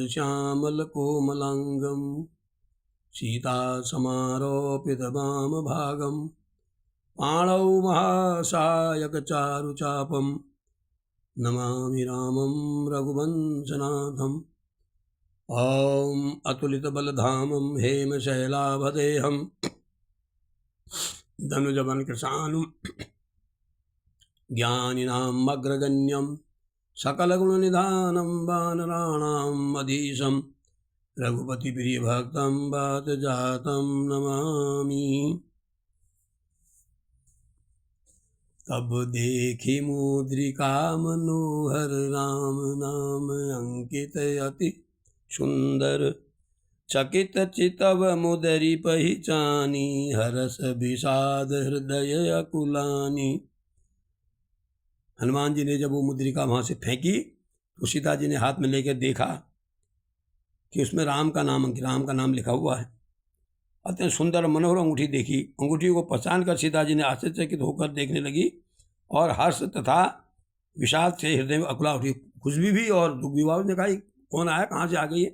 श्यामलकोमलाङ्गं सीतासमारोपितवामभागं पाणौ महासायकचारुचापं नमामि रामं रघुवंशनाथम्। ॐ अतुलितबलधामं हेमशैलाभदेहं धनुजवनकृशानुं ज्ञानिनाम् अग्रगण्यं सकलगुणनिधानं वानराणाम् अधीशं रघुपतिप्रियभक्तं वातजातं नमामि। तब देखी मुद्रिका मनोहर राम नाम अंकित अति सुंदर, चकित चितव मुदरी पहिचानी हरस विषाद हृदय अकुलानी। हनुमान जी ने जब वो मुद्रिका वहाँ से फेंकी तो सीता जी ने हाथ में लेकर देखा कि उसमें राम का नाम लिखा हुआ है। अत्यंत सुंदर मनोहर अंगूठी देखी। अंगूठी को पहचान कर सीता जी ने आश्चर्यचकित होकर देखने लगी और हर्ष तथा विषाद से हृदय में अकुला उठी। खुशबू भी और दुख भी हुआ। उसने कहा कौन आया, कहाँ से आ गई है।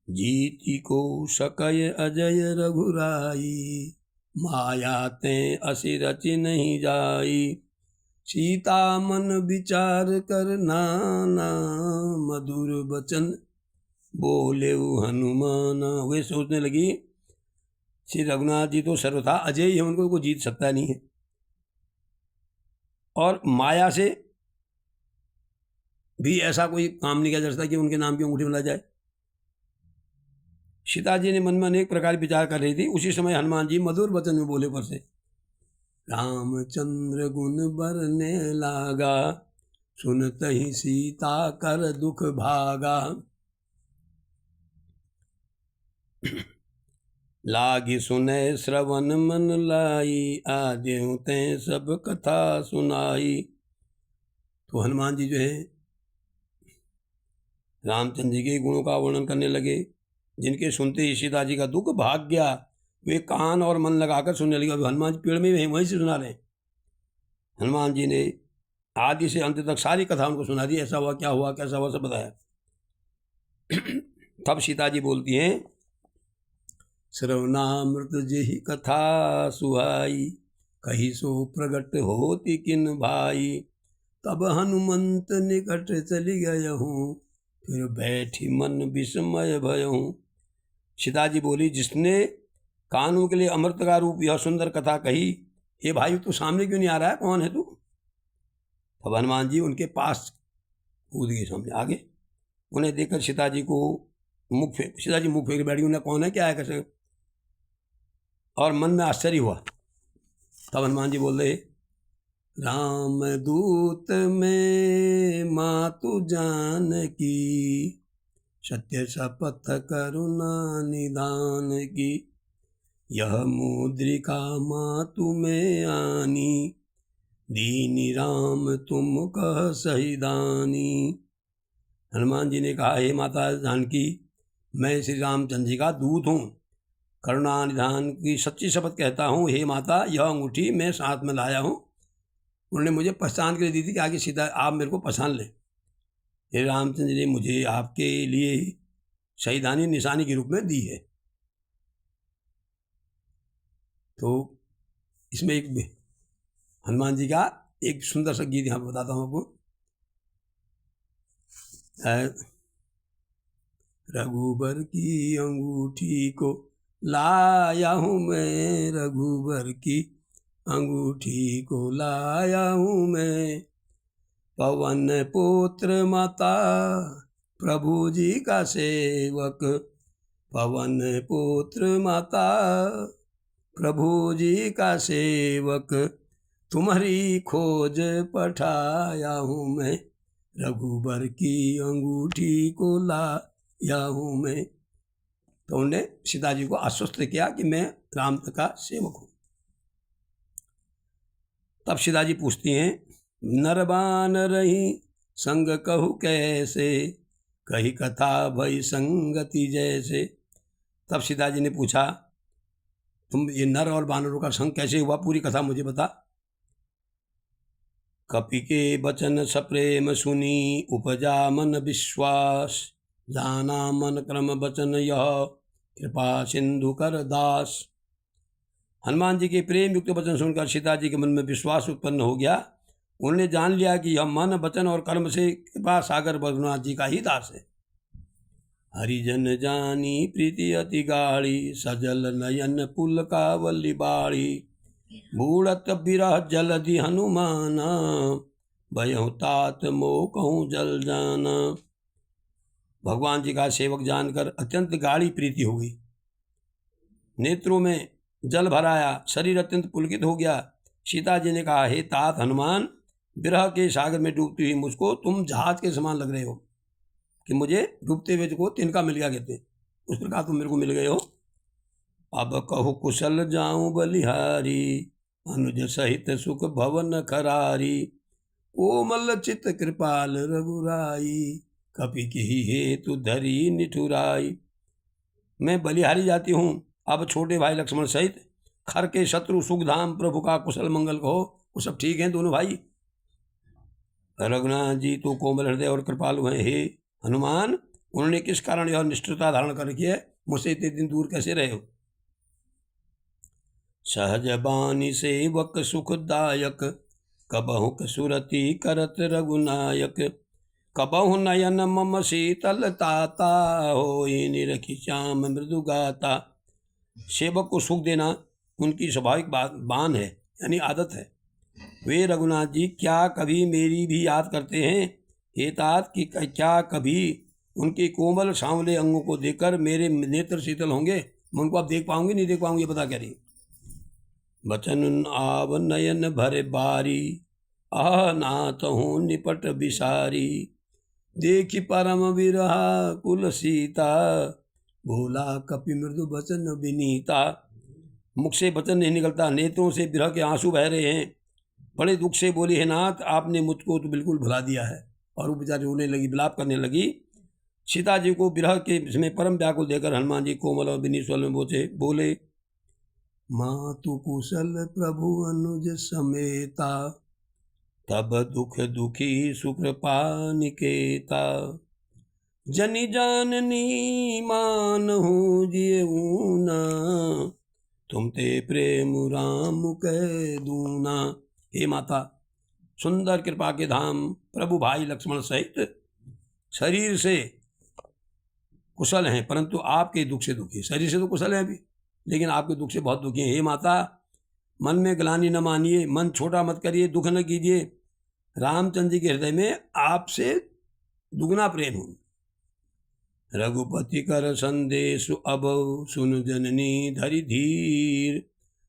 जीती को सकय अजय रघुराई, माया ते असि रचि नहीं जाई। सीता मन विचार कर नाना, मधुर बचन बोले हनुमान। वे सोचने लगी श्री रघुनाथ जी तो सर्वथा अजय ही है, उनको कोई जीत सकता नहीं है और माया से भी ऐसा कोई काम नहीं किया जा सकता कि उनके नाम की अंगूठी मिला जाए। सीता जी ने मन में अनेक प्रकार विचार कर रही थी। उसी समय हनुमान जी मधुर वचन में बोले पर से, रामचंद्र गुण बरने लागा, सुनत ही सीता कर दुख भागा। लागी सुने श्रवण मन लाई, आद्यों ते सब कथा सुनाई। तो हनुमान जी जो है रामचंद्र जी के गुणों का वर्णन करने लगे, जिनके सुनते ही सीता जी का दुख भाग गया। वे कान और मन लगाकर सुनने लगे। अभी हनुमान जी पेड़ में भी वहीं से सुना रहे। हनुमान जी ने आदि से अंत तक सारी कथा उनको सुना दी। ऐसा हुआ, क्या हुआ, कैसा हुआ, सब बताया। तब सीता जी बोलती हैं, श्रवणामृत जेहि कथा सुहाई, कही सो प्रगट होती किन भाई। तब हनुमंत निकट चली गयहूँ, फिर बैठी मन विस्मय भयहूँ। सीता जी बोली, जिसने कानों के लिए अमृत का रूप यह सुंदर कथा कही, हे भाई तू सामने क्यों नहीं आ रहा है, कौन है तू। तब हनुमान जी उनके पास कूद गए, सामने आगे। उन्हें देखकर सीता जी मुख फेंक बैठी। उन्हें कौन है, क्या है, कैसे, और मन में आश्चर्य हुआ। तब हनुमान जी बोल रहे, राम दूत में मातु जानकी, सत्य शपथ करुणा निदान की। यह मुद्रिका मातु में आनी, दीनी राम तुम कह सही दानी। हनुमान जी ने कहा, हे माता जानकी, मैं श्री रामचंद्र जी का दूत हूँ, करुणा निधान की सच्ची शपथ कहता हूँ। हे माता, यह अंगूठी मैं साथ में लाया हूँ। उन्होंने मुझे पहचान के लिए दी थी कि आगे सीधा आप मेरे को पहचान लें। हे रामचंद्र जी ने मुझे आपके लिए शहीदानी निशानी के रूप में दी है। तो इसमें एक हनुमान जी का एक सुंदर सा गीत यहाँ पर बताता हूँ आपको। रघुबर की अंगूठी को लाया हूँ मैं, रघुबर की अंगूठी को लाया हूँ मैं। पवन पुत्र माता प्रभु जी का सेवक, पवन पुत्र माता प्रभु जी का सेवक। तुम्हारी खोज पठाया हूँ मैं, रघुबर की अंगूठी को लाया हूँ मैं। तो उन्होंने सीता जी को आश्वस्त किया कि मैं राम का सेवक हूँ। तब सीता जी पूछती हैं, नरबान रही संग कहू कैसे, कही कथा भई संगति जैसे। तब सीता जी ने पूछा, तुम ये नर और बानरों का संग कैसे हुआ, पूरी कथा मुझे बता। कपि के बचन सप्रेम सुनी, उपजा मन विश्वास, जाना मन क्रम बचन यह कृपा सिंधु कर दास। हनुमान जी के प्रेम युक्त वचन सुनकर सीता जी के मन में विश्वास उत्पन्न हो गया। उन्होंने जान लिया कि यह मन वचन और कर्म से कृपा सागर रघुनाथ जी का ही दास है। हरिजन जानी प्रीति अति गाढ़ी, सजल नयन पुल कावली बाड़ी। बूढ़त बिरह जलधि हनुमाना, भयहु तात मोह कहूँ जल जाना। भगवान जी का सेवक जानकर अत्यंत गाढ़ी प्रीति हो गई, नेत्रों में जल भर आया, शरीर अत्यंत पुलकित हो गया। सीता जी ने कहा, हे तात हनुमान, विरह के सागर में डूबती हुई मुझको तुम जहाज के समान लग रहे हो कि मुझे डूबते हुए को तिनका मिल गया कहते, उस प्रकार तुम मेरे को मिल गए हो। अब कहो कुशल जाऊं बलिहारी, अनुज सहित सुख भवन खरारी। कोमल चित कृपाल रघुराई, कपि की हेतु धरी निठुराई। मैं बलिहारी जाती हूँ, अब छोटे भाई लक्ष्मण सहित खर के शत्रु सुखधाम प्रभु का कुशल मंगल कहो। वो सब ठीक हैं दोनों भाई। रघुनाथ जी तो कोमल हृदय और कृपालु हैं। हे हनुमान, उन्होंने किस कारण यह निष्ठुरता धारण कर रखी है, मुझसे इतने दिन दूर कैसे रहे हो। सहज बानी सेवक सुखदायक, कबहु सुरति करत रघुनायक। कबहु नयन मम शीतल ताता, होई निरखि श्याम मृदु गाता। सेवक को सुख देना उनकी स्वाभाविक बान है, यानी आदत है। वे रघुनाथ जी क्या कभी मेरी भी याद करते हैं। हे तात कि क्या कभी उनके कोमल सांवले अंगों को देखकर मेरे नेत्र शीतल होंगे। मैं उनको आप देख पाऊंगी नहीं देख पाऊंगी, ये बता क्या रही। बचन आव नयन भरे बारी, आह नाथ हूँ निपट बिसारी। देखी परम विरहा कुल सीता, भोला कपि मृदु बचन विनीता। मुख से वचन नहीं निकलता, नेत्रों से विरह के आंसू बह रहे हैं। बड़े दुख से बोली, हे नाथ, आपने मुझको तो बिल्कुल भुला दिया है। और वो बेचारी रोने लगी, विलाप करने लगी। सीता जी को विरह के इसमें परम व्याकुल देकर हनुमान जी कोमल और विनीत स्वर में बोले, मातु कुशल प्रभु अनुज समेता, तब दुख दुखी सुकृपा निकेता। जनि जाननी मानहु जियऊना, तुम ते प्रेम राम कह दूना। हे माता, सुंदर कृपा के धाम प्रभु भाई लक्ष्मण सहित शरीर से कुशल हैं, परंतु आपके दुख से दुखी। शरीर से तो कुशल है अभी, लेकिन आपके दुख से बहुत दुखी हैं। हे माता, मन में ग्लानि न मानिए, मन छोटा मत करिए, दुख न कीजिए। रामचंद्र जी के हृदय में आपसे दुगना प्रेम हो। रघुपति कर संदेश अब, सुन जननी धरि धीर।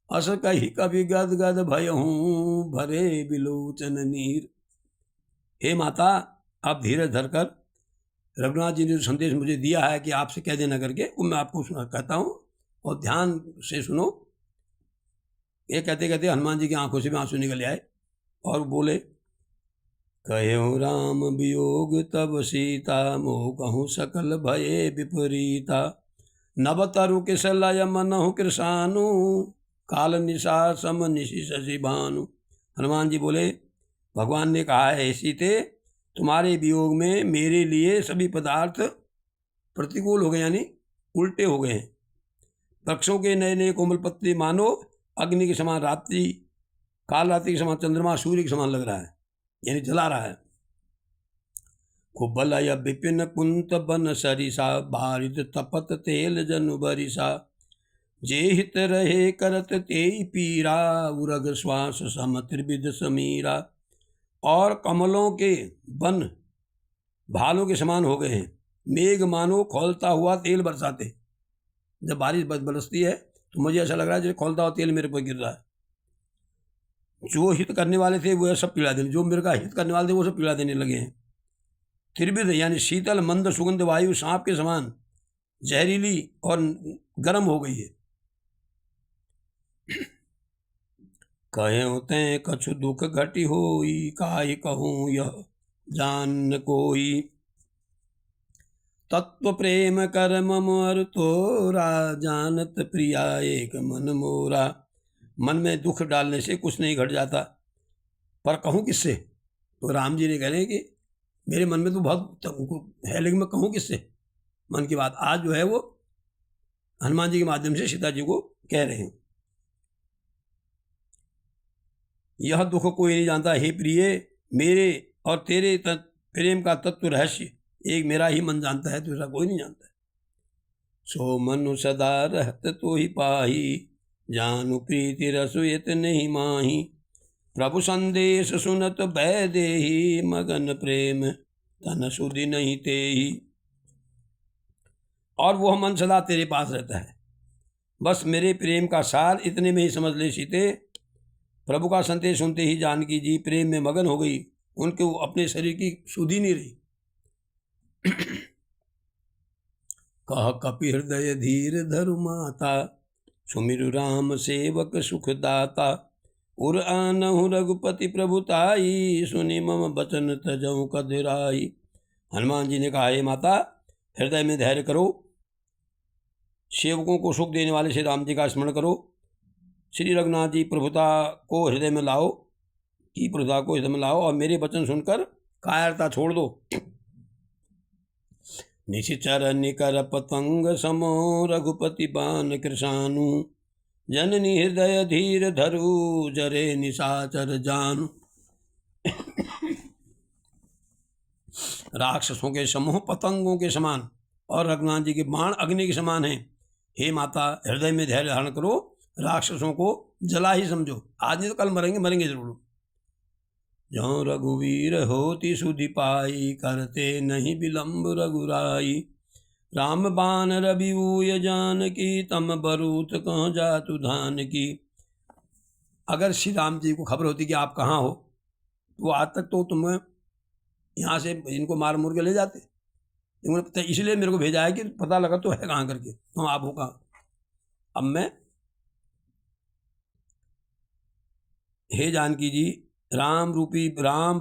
अस कही कभी गद गद भयहूँ, भरे बिलोचन नीर। हे माता, आप धीरज धरकर रघुनाथ जी ने जो संदेश मुझे दिया है कि आपसे कह देना करके, वो मैं आपको कहता हूँ और ध्यान से सुनो। ये कहते कहते हनुमान जी की आंखों से भी आंसू निकल आए और बोले, कहो राम वियोग तब सीता, मोह कहूँ सकल भये विपरीता। नभ तरु किसलय मनहु कृषानु, काल निशा सम निशि शशि भानु। हनुमान जी बोले, भगवान ने कहा है, सीते, तुम्हारे वियोग में मेरे लिए सभी पदार्थ प्रतिकूल हो गए, यानी उल्टे हो गए हैं। वृक्षों के नए नए कोमल पत्ते मानो अग्नि के समान, रात्रि काल रात्रि के समान चंद्रमा सूर्य के समान लग रहा है, यानी जला रहा है। कुबलय विपिन कुंत बन सरिसा, बारिद तपत तेल जनु बरिसा। जे हित रहे करत तेई पीरा, उरग श्वास सम त्रिविध समीरा। और कमलों के वन भालों के समान हो गए हैं। मेघ मानो खौलता हुआ तेल बरसाते। जब बारिश बरसती है तो मुझे ऐसा लग रहा है जैसे खौलता हुआ तेल मेरे पर गिर रहा है। जो हित करने वाले थे वो सब पीड़ा देने, जो मेरे का हित करने वाले थे वो सब पीड़ा देने लगे हैं। त्रिविध यानी शीतल मंद सुगंध वायु सांप के समान जहरीली और गर्म हो गई है। कहे तैं कछु दुख घटी होई, काहि कहूँ यह जान कोई। तत्व प्रेम कर मम अर तोरा, जानत प्रिया एक मन मोरा। मन में दुख डालने से कुछ नहीं घट जाता, पर कहूँ किससे। तो राम जी ने कह रहे हैं कि मेरे मन में तो बहुत है, लेकिन मैं कहूँ किससे। मन की बात आज जो है वो हनुमान जी के माध्यम से सीता जी को कह रहे हैं। यह दुख कोई नहीं जानता हे प्रिय, मेरे और तेरे प्रेम का तत्व रहस्य एक मेरा ही मन जानता है, दूसरा कोई नहीं जानता है। सो मनु सदा रहत तो ही पाही, जानु प्रीति रसुयत नहीं माही। प्रभु संदेश सुनत भय देही, मगन प्रेम तन सुधि नहीं तेही। और वह मन सदा तेरे पास रहता है, बस मेरे प्रेम का सार इतने में ही समझ ले सीते। प्रभु का संदेश सुनते ही जानकी जी प्रेम में मगन हो गई, उनको अपने शरीर की सुधि नहीं रही। कह कपि हृदय धीर धरु माता, सुमिरु राम सेवक सुखदाता। उर आनहु रघुपति प्रभुताई, सुनि मम बचन तजऊ कधराई। हनुमान जी ने कहा, हे माता हृदय में धैर्य करो, सेवकों को सुख देने वाले श्री राम जी का स्मरण करो। श्री रघुनाथ जी प्रभुता को हृदय में लाओ, की प्रभुता को हृदय में लाओ और मेरे वचन सुनकर कायरता छोड़ दो। निशिचर निकर पतंग समो, रघुपति बान कृषानु। जननी हृदय धीर धरु, जरे निशाचर जानु। राक्षसों के समूह पतंगों के समान और रघुनाथ जी के बाण अग्नि के समान हैं। हे माता हृदय में धैर्य धारण करो, राक्षसों को जला ही समझो, आज नहीं तो कल मरेंगे, मरेंगे जरूर। जो रघुवीर होती सुधि पाई, करते नहीं विलंब रघुराई। राम बान रवि ऊय जानकी, तम बरूत कहाँ जातु धान की। अगर श्री राम जी को खबर होती कि आप कहाँ हो, तो आज तक तो तुम्हें यहाँ से इनको मार मुर के ले जाते। इन्होंने पता इसलिए मेरे को भेजा है कि पता लगा तो है कहाँ करके, तो आप हो कहाँ। अब मैं, हे जानकी जी, राम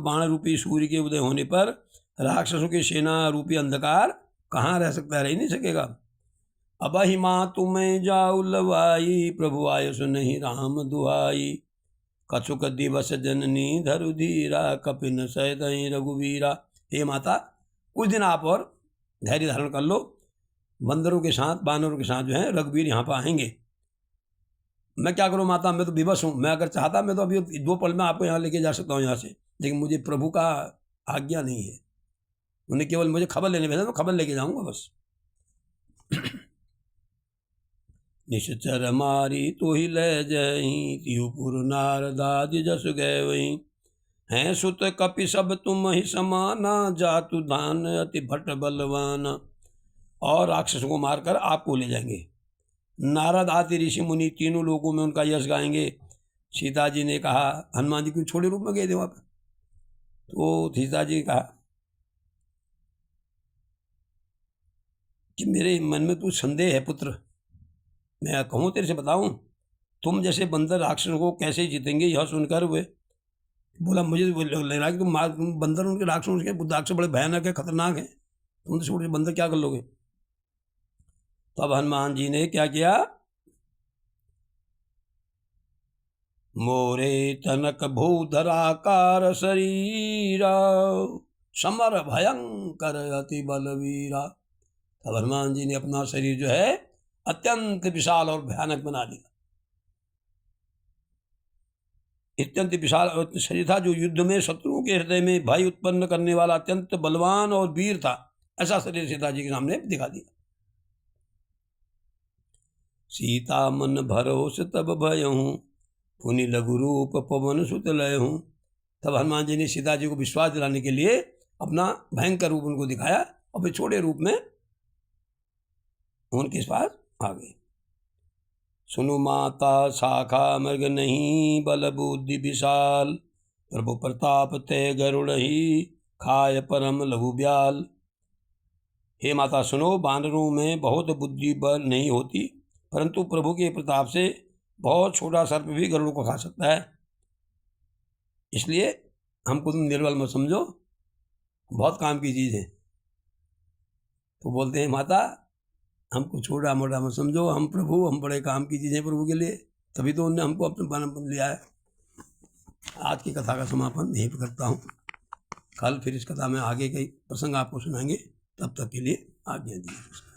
बाण रूपी सूर्य के उदय होने पर राक्षसों की सेना रूपी अंधकार कहाँ रह सकता है, रह ही नहीं सकेगा। अब ही माँ तुम्हें जाऊ लवाई, प्रभु आयस नहीं राम दुहाई। कछुक दिवस जननी धरु धीरा, कपिन सैदई रघुवीरा। हे माता कुछ दिन आप और धैर्य धारण कर लो, बंदरों के साथ बानरों के साथ जो है रघुवीर यहाँ पर आएंगे। मैं क्या करूँ माता, मैं तो विवश हूँ, मैं अगर चाहता मैं तो अभी 2 पल में आपको यहाँ लेके जा सकता हूँ यहाँ से, लेकिन मुझे प्रभु का आज्ञा नहीं है। उन्हें केवल मुझे खबर लेने भेजा, तो खबर लेके जाऊँगा बस। निश्चर मारी तो ही ले जही, त्रिपुर नारदादि जस गए वही। हैं सुत कपि सब तुम ही समाना, जातु धान अति भट बलवाना। और राक्षस को मारकर आपको ले जाएंगे। नारद आदि ऋषि मुनि तीनों लोगों में उनका यश गाएंगे। सीता जी ने कहा, हनुमान जी क्यों छोटे रूप में गए थे वहाँ पर, तो सीता जी ने कहा कि मेरे मन में तू संदेह है पुत्र, मैं कहूँ तेरे से बताऊँ, तुम जैसे बंदर राक्षसों को कैसे जीतेंगे। यह सुनकर वे बोला, मुझे लग रहा है कि तुम बंदर उनके राक्षसों के राक्षस बड़े भयानक है, खतरनाक है, तुम तो छोटे बंदर क्या कर लोगे। तब हनुमान जी ने क्या किया, मोरे तनक भूधराकार शरीरा, समर भयंकर अति बलवीरा। तब हनुमान जी ने अपना शरीर जो है अत्यंत विशाल और भयानक बना दिया। अत्यंत विशाल शरीर था जो युद्ध में शत्रुओं के हृदय में भय उत्पन्न करने वाला अत्यंत बलवान और वीर था, ऐसा शरीर सीता जी के सामने दिखा दिया। सीता मन भरोस तब भयहूँ, पुनि लघु रूप पवन सुत लयहूँ। तब हनुमान जी ने सीता जी को विश्वास दिलाने के लिए अपना भयंकर रूप उनको दिखाया और फिर छोटे रूप में उनके पास आ गए। सुनु माता शाखा मृग नहीं, बल बुद्धि विशाल। प्रभु प्रताप ते गरुड़ ही, खाय परम लघु ब्याल। हे माता सुनो, बानरों में बहुत बुद्धि बल नहीं होती, परंतु प्रभु के प्रताप से बहुत छोटा सर्प भी गरुड़ को खा सकता है। इसलिए हमको तुम निर्बल मत समझो, बहुत काम की चीज़ है। तो बोलते हैं माता हमको छोटा मोटा मत समझो, हम प्रभु, हम बड़े काम की चीज़ें प्रभु के लिए, तभी तो उन्होंने हमको अपने बन लिया है। आज की कथा का समापन यहीं पर करता हूँ। कल फिर इस कथा में आगे कई प्रसंग आपको सुनाएंगे। तब तक के लिए आज्ञा दीजिए।